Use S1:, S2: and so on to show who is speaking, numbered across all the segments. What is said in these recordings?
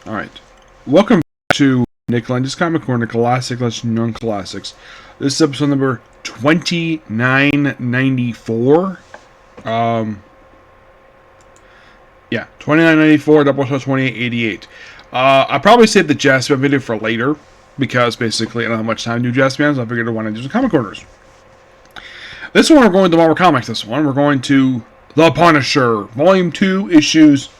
S1: Alright. Welcome back to Nick Lenz's Comic Corner, Classic Legend Known Classics. This is episode number 2994. 2994, Doubleshot 2888. I'll probably save the Jazzman video for later, because basically I don't have much time to do Jazzman, so I figured I want to do some comic corners. This one we're going to Marvel Comics, we're going to The Punisher, Volume 2, issues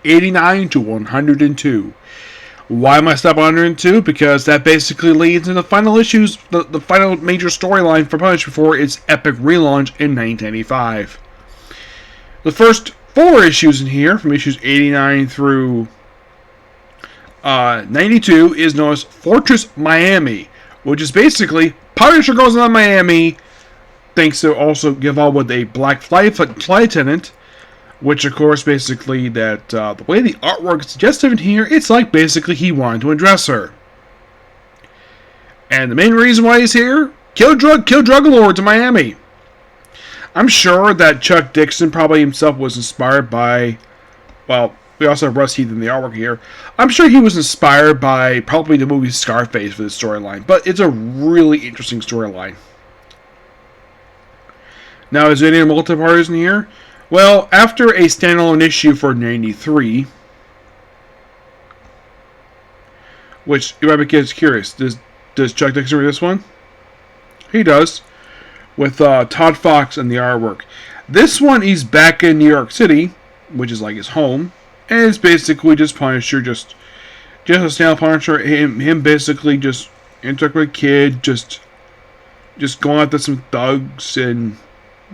S1: 89 to 102. Why am I stopping at 102? Because that basically leads into the final issues, the final major storyline for Punisher before its epic relaunch in 1985. The first 4 issues in here, from issues 89 through 92, is known as Fortress Miami, which is basically Punisher goes on Miami, thanks to also give all with a black flight attendant. Which, of course, basically that the way the artwork is suggested in here, it's like basically he wanted to undress her. And the main reason why he's here, kill drug lords in Miami. I'm sure that Chuck Dixon probably himself was inspired by, well, we also have Russ Heath in the artwork here. I'm sure he was inspired by probably the movie Scarface for this storyline, but it's a really interesting storyline. Now, is there any multi-parters in here? Well, after a standalone issue for 93, which you might be curious, does Chuck Dixon read this one? He does, with Todd Fox and the artwork. This one, he's back in New York City, which is like his home, and it's basically just Punisher, just a standalone Punisher. Him basically just interact with a kid, just going after some thugs and.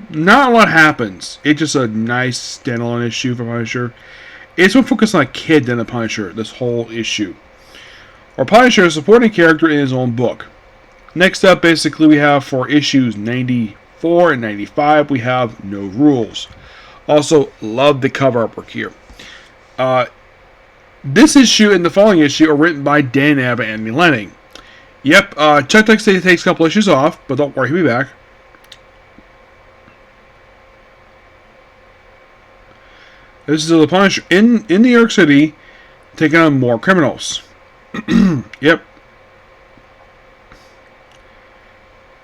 S1: Not a lot happens. It's just a nice standalone issue for Punisher. It's more focused on a kid than a Punisher, this whole issue. Or Punisher is a supporting character in his own book. Next up, basically, we have for issues 94 and 95, we have No Rules. Also, love the cover artwork here. This issue and the following issue are written by Dan Abnett and Andy Lanning. Yep, Chuck Dixon takes a couple issues off, but don't worry, he'll be back. This is the Punisher in New York City, taking on more criminals. Yep.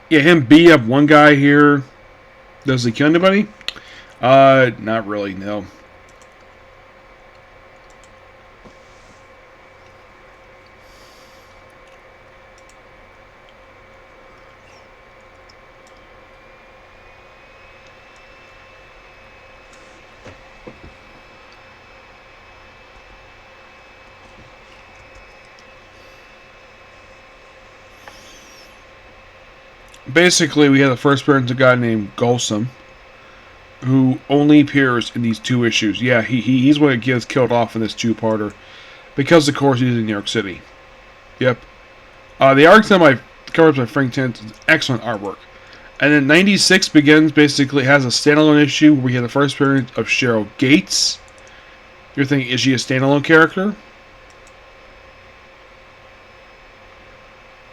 S1: Yeah, him beat up one guy here. Does he kill anybody? Not really, no. Basically, we have the first appearance of a guy named Golsum, who only appears in these 2 issues. Yeah, he's what gets killed off in this 2-parter, because of course he's in New York City. Yep. The art's done by covers by Frank Tent, excellent artwork. And then 96 begins, basically has a standalone issue where we have the first appearance of Cheryl Gates. You're thinking, is she a standalone character?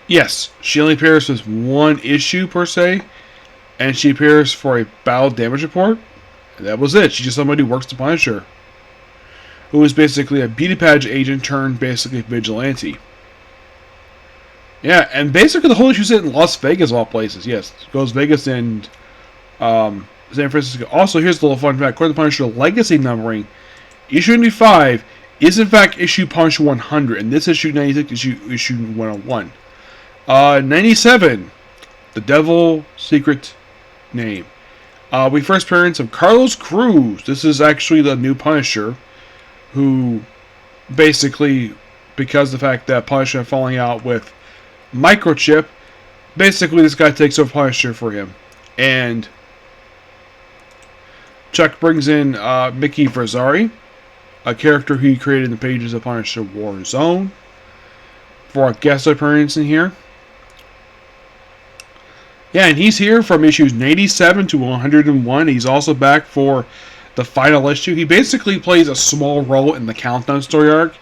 S1: Yes, she only appears with 1 issue per se, and she appears for a battle damage report. And that was it. She's just somebody who works to Punisher, who is basically a beauty pageant agent turned basically vigilante. Yeah, and basically the whole issue is in Las Vegas, of all places. Yes, it goes Vegas and San Francisco. Also, here's a little fun fact: according to Punisher legacy numbering, issue 95 is in fact issue Punisher 100, and this issue 96 is issue 101. 97, The Devil Secret Name. We first appearance of Carlos Cruz. This is actually the new Punisher, who basically, because of the fact that Punisher is falling out with Microchip, basically this guy takes over Punisher for him. And Chuck brings in Mickey Verzari, a character he created in the pages of Punisher War Zone, for a guest appearance in here. Yeah, and he's here from issues 97 to 101. He's also back for the final issue. He basically plays a small role in the Countdown story arc,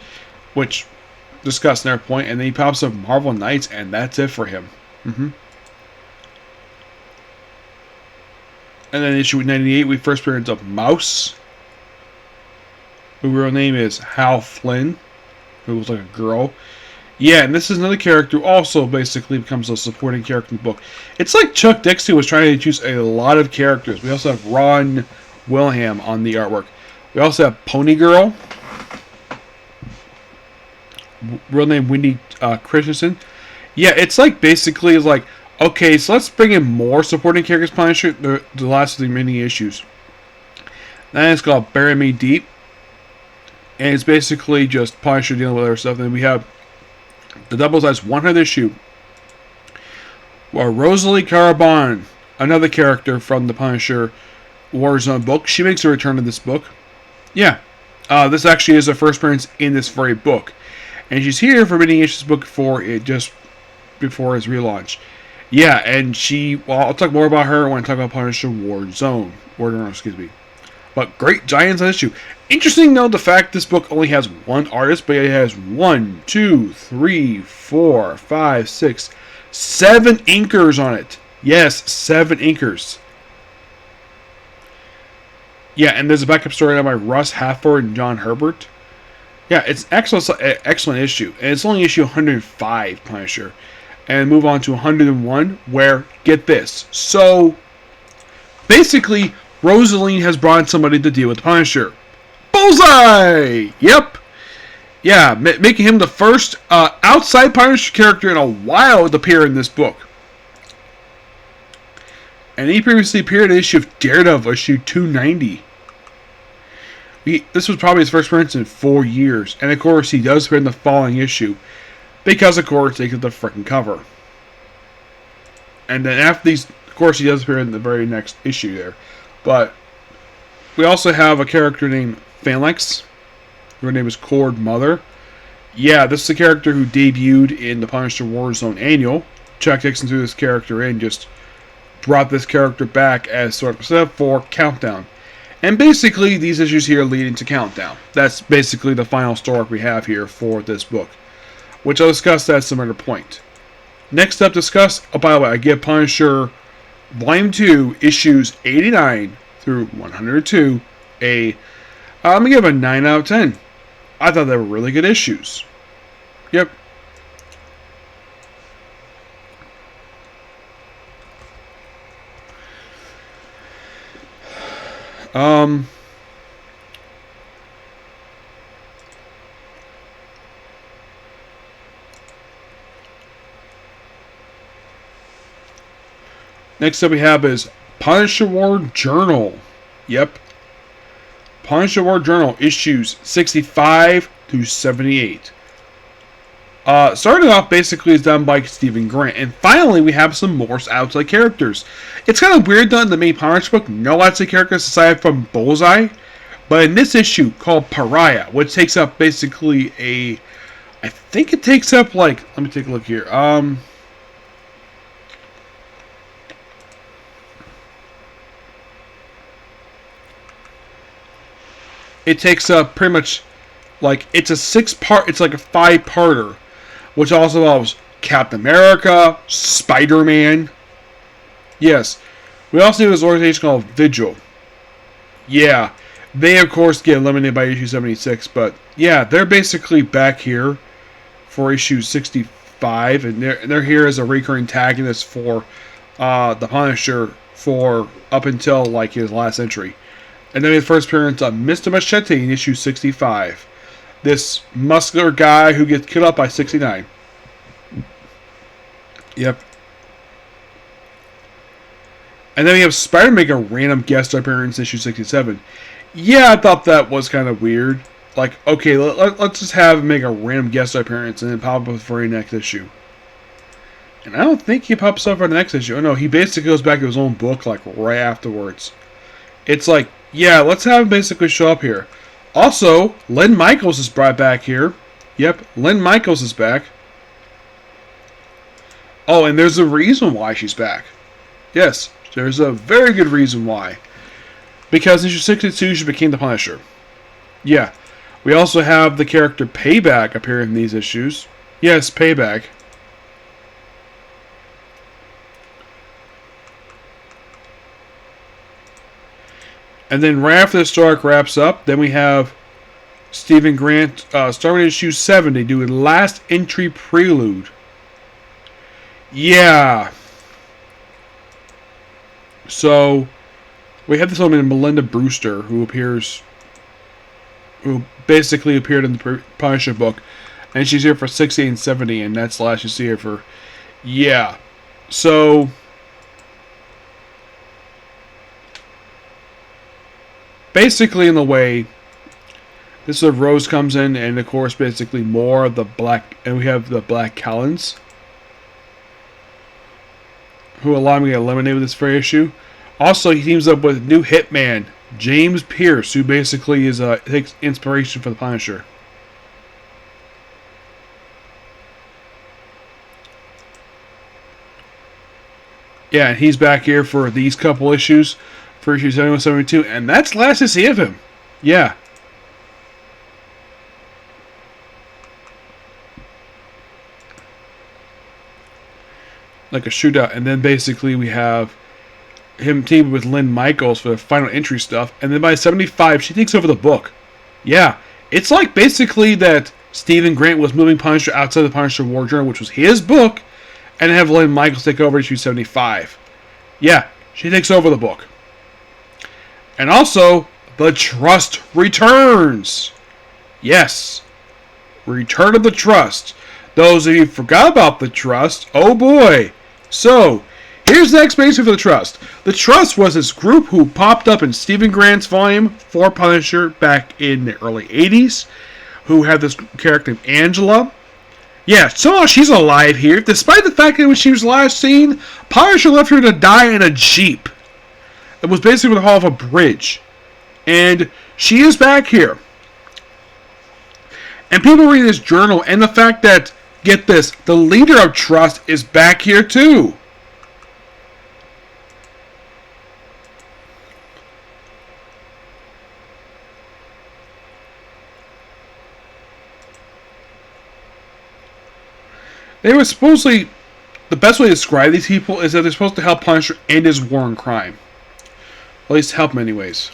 S1: which discussed in their point, and then he pops up Marvel Knights, and that's it for him. And then issue 98, we first appearance of Mouse. whose real name is Hal Flynn, who was like a girl. Yeah, and this is another character who also basically becomes a supporting character in the book. It's like Chuck Dixon was trying to choose a lot of characters. We also have Ron Wilhelm on the artwork. We also have Pony Girl, real name Wendy Christensen. Yeah, it's like basically like, okay, so let's bring in more supporting characters. Punisher the last of the mini issues. Then it's called Bury Me Deep, and it's basically just Punisher dealing with other stuff. And then we have the double-sized 100 issue, where Rosalie Carbon, another character from the Punisher Warzone book, she makes a return to this book. Yeah, this actually is her first appearance in this very book, and she's here for many issues book before its relaunch. Yeah, and I'll talk more about her when I talk about Punisher Warzone. Excuse me. But great giants on issue. Interesting though, the fact this book only has one artist, but it has 1, 2, 3, 4, 5, 6, 7 inkers on it. Yes, 7 inkers. Yeah, and there's a backup story by Russ Halford and John Herbert. Yeah, it's excellent issue, and it's only issue 105, Punisher. And move on to 101, where, get this. So, basically, Rosaline has brought in somebody to deal with the Punisher. Bullseye! Yep. Yeah, making him the first outside Punisher character in a while to appear in this book. And he previously appeared in the issue of Daredevil, issue 290. This was probably his first appearance in 4 years. And of course, he does appear in the following issue. Because, of course, they get the freaking cover. And then after these, of course, he does appear in the very next issue there. But we also have a character named Phalanx. Her name is Cord Mother. Yeah, this is a character who debuted in the Punisher Warzone Annual. Chuck Dixon threw this character in, just brought this character back as sort of set up for Countdown. And basically, these issues here lead into Countdown. That's basically the final story we have here for this book, which I'll discuss at some other point. Next up, by the way, I give Punisher Volume 2, issues 89 through 102, I'm going to give a 9 out of 10. I thought they were really good issues. Yep. Next up we have is Punisher War Journal. Yep. Punisher War Journal, issues 65 through 78. Starting off basically is done by Stephen Grant. And finally we have some more outside characters. It's kind of weird that in the main Punisher book, no outside characters aside from Bullseye. But in this issue called Pariah, which takes up basically I think it takes up like, let me take a look here. It takes up pretty much, like, it's a 6-part, it's like a 5-parter, which also involves Captain America, Spider-Man. Yes. We also have this organization called Vigil. Yeah. They, of course, get eliminated by issue 76, but, yeah, they're basically back here for issue 65, and they're here as a recurring antagonist for the Punisher for up until, like, his last entry. And then his first appearance on Mr. Machete in issue 65. This muscular guy who gets killed up by 69. Yep. And then we have Spider make a random guest appearance in issue 67. Yeah, I thought that was kind of weird. Like, okay, let's just have him make a random guest appearance and then pop up for the next issue. And I don't think he pops up for the next issue. Oh no, he basically goes back to his own book like right afterwards. It's like, yeah, let's have him basically show up here. Also, Len Michaels is brought back here. Yep, Len Michaels is back. Oh, and there's a reason why she's back. Yes, there's a very good reason why. Because in issue 62, she became the Punisher. Yeah. We also have the character Payback appear in these issues. Yes, Payback. And then right after the story wraps up, then we have Stephen Grant, starting issue 70, doing last entry prelude. Yeah. So, we have this woman, Melinda Brewster, who basically appeared in the Punisher book, and she's here for 60 and 70, and that's the last you see her for. Yeah. So, basically, in the way, this is where Rose comes in, and of course, basically more of the black, and we have the Black Callans, who allow me to get eliminated with this very issue. Also, he teams up with new hitman, James Pierce, who basically takes inspiration from the Punisher. Yeah, and he's back here for these couple issues, for issue 71, 72, and that's the last I see of him. Yeah. Like a shootout, and then basically we have him teamed with Lynn Michaels for the final entry stuff, and then by 75 she takes over the book. Yeah, it's like basically that Stephen Grant was moving Punisher outside the Punisher War Journal, which was his book, and have Lynn Michaels take over issue 75. Yeah, she takes over the book. And also, the Trust returns. Yes, Return of the Trust. Those of you who forgot about the Trust, oh boy. So, here's the explanation for the Trust. The Trust was this group who popped up in Stephen Grant's volume for Punisher back in the early 80s, who had this character named Angela. Yeah, somehow she's alive here, despite the fact that when she was last seen, Punisher left her to die in a Jeep. It was basically the hull of a bridge. And she is back here. And people read this journal, and the fact that, get this, the leader of Trust is back here too. They were supposedly, the best way to describe these people is that they're supposed to help Punisher end his war on crime. At least help him anyways.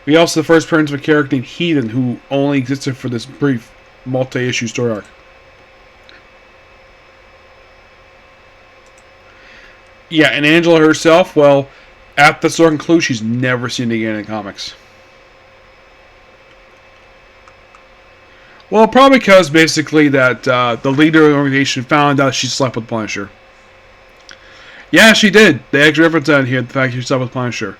S1: We also the first appearance of a character named Heathen, who only existed for this brief multi-issue story arc. Yeah, and Angela herself, well, at the story concludes, she's never seen again in comics. Well, probably because basically that the leader of the organization found out she slept with Punisher. Yeah, she did. They actually reference that here, the fact she slept with Punisher.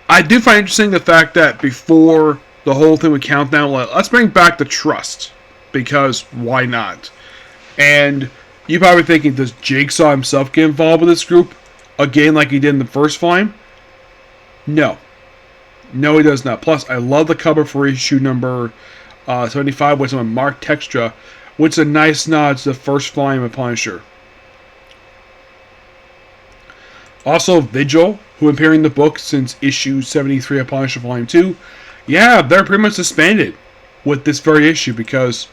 S1: I do find interesting the fact that before the whole thing would count down, let's bring back the Trust. Because why not? And you're probably thinking, does Jigsaw himself get involved with this group? Again, like he did in the first volume? No. No, he does not. Plus, I love the cover for issue number 75, with some Mark Textra, which is a nice nod to the first volume of Punisher. Also, Vigil, who have been appearing in the book since issue 73 of Punisher Volume 2. Yeah, they're pretty much suspended with this very issue because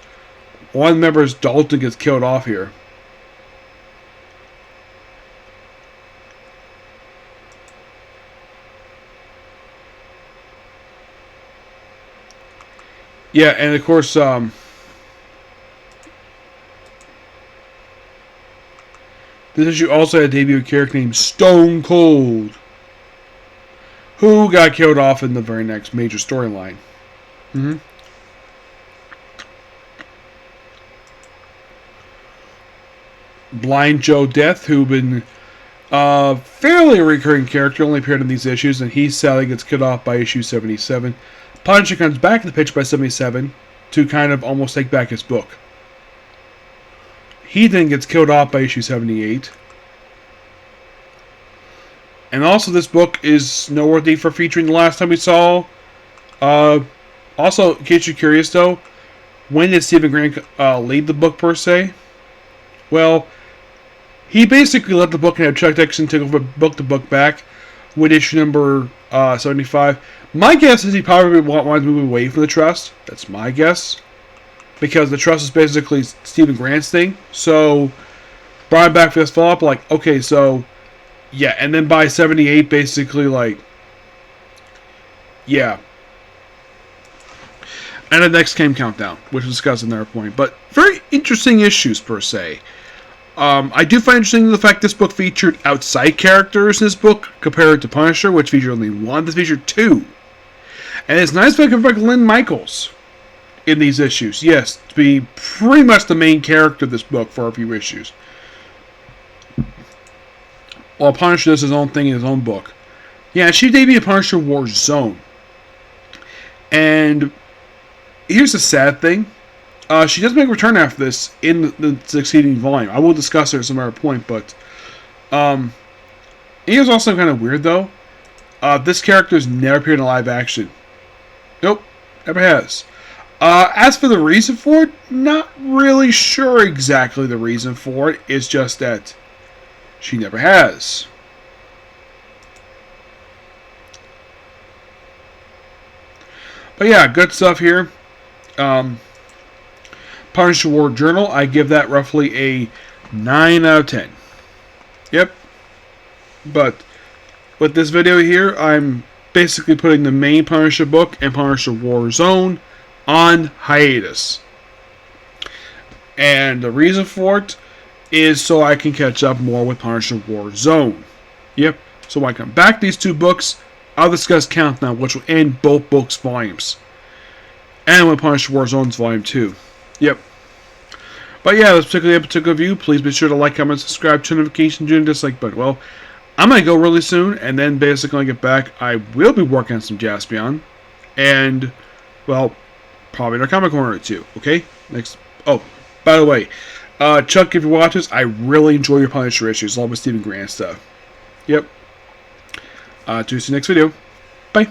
S1: one member's Dalton gets killed off here. Yeah, and of course, this issue also had a debut character named Stone Cold, who got killed off in the very next major storyline. Blind Joe Death, who been a fairly recurring character, only appeared in these issues, and he sadly gets killed off by issue 77. Punisher comes back in the pitch by 77 to kind of almost take back his book. He then gets killed off by issue 78. And also this book is noteworthy for featuring the last time we saw. Also, in case you're curious though, when did Stephen Grant lead the book per se? Well, he basically let the book and have Chuck Dixon take over book to book back with issue number 75. My guess is he probably wanted to move away from the Trust. That's my guess. Because the Trust is basically Stephen Grant's thing. So, brought him back for this follow-up. Like, okay, so, yeah. And then by 78, basically, like, yeah. And the next came Countdown, which we'll discuss another point. But very interesting issues, per se. I do find interesting the fact this book featured outside characters in this book compared to Punisher, which featured only one. This featured two. And it's nice to have Lynn Michaels in these issues. Yes, to be pretty much the main character of this book for a few issues. While Punisher does his own thing in his own book. Yeah, she debuted in Punisher War Zone. And here's the sad thing. She does make a return after this in the succeeding volume. I will discuss her at some other point, but here's also kind of weird, though. This character's never appeared in live action. Nope, never has. As for the reason for it, not really sure exactly the reason for it. It's just that she never has. But yeah, good stuff here. Punisher War Journal, I give that roughly a 9 out of 10. Yep. But with this video here, I'm basically putting the main Punisher book and Punisher War Zone on hiatus. And the reason for it is so I can catch up more with Punisher War Zone. Yep. So when I come back to these two books, I'll discuss Countdown, which will end both books' volumes. And with Punisher War Zone's Volume 2. Yep. But yeah, that's particularly a particular review. Please be sure to like, comment, subscribe, turn notifications, and dislike button. Well, I'm going to go really soon, and then basically when I get back, I will be working on some Jaspion. And, well, probably in our comic corner too. Okay? Next. Oh, by the way, Chuck, if you watch this, I really enjoy your Punisher issues, along with Stephen Grant stuff. Yep. To see you next video. Bye.